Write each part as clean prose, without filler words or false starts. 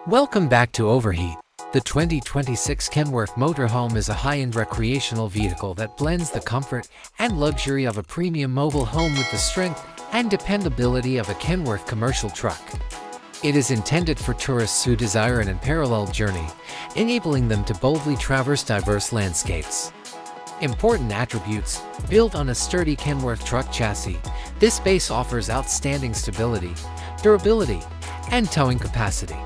Welcome back to Overheat. The 2026 Kenworth Motorhome is a high-end recreational vehicle that blends the comfort and luxury of a premium mobile home with the strength and dependability of a Kenworth commercial truck. It is intended for tourists who desire an unparalleled journey, enabling them to boldly traverse diverse landscapes. Important attributes: built on a sturdy Kenworth truck chassis, this base offers outstanding stability, durability, and towing capacity.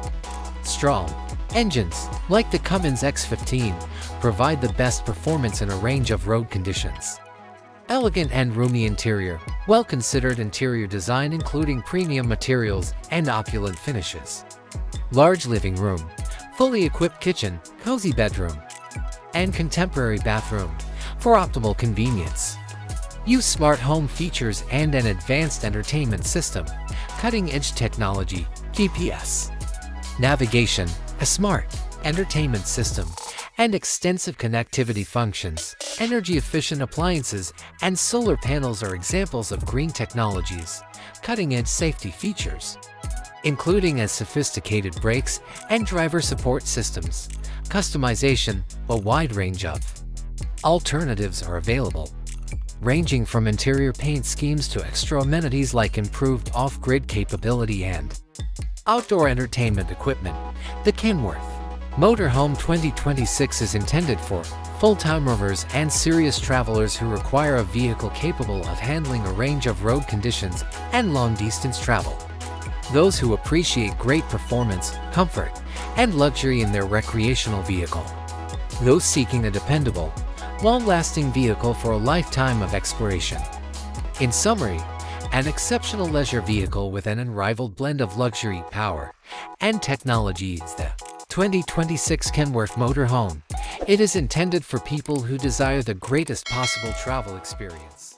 Strong engines, like the Cummins X15, provide the best performance in a range of road conditions. Elegant and roomy interior, well-considered interior design including premium materials and opulent finishes. Large living room, fully equipped kitchen, cozy bedroom, and contemporary bathroom for optimal convenience. Use smart home features and an advanced entertainment system, cutting-edge technology, GPS, navigation, a smart entertainment system, and extensive connectivity functions. Energy-efficient appliances and solar panels are examples of green technologies. Cutting-edge safety features, including as sophisticated brakes and driver support systems. Customization, a wide range of alternatives are available, ranging from interior paint schemes to extra amenities like improved off-grid capability and outdoor entertainment equipment. The Kenworth Motorhome 2026 is intended for full-time movers and serious travelers who require a vehicle capable of handling a range of road conditions and long-distance travel. Those who appreciate great performance, comfort, and luxury in their recreational vehicle. Those seeking a dependable, long-lasting vehicle for a lifetime of exploration. In summary, an exceptional leisure vehicle with an unrivaled blend of luxury, power, and technology is the 2026 Kenworth Motorhome. It is intended for people who desire the greatest possible travel experience.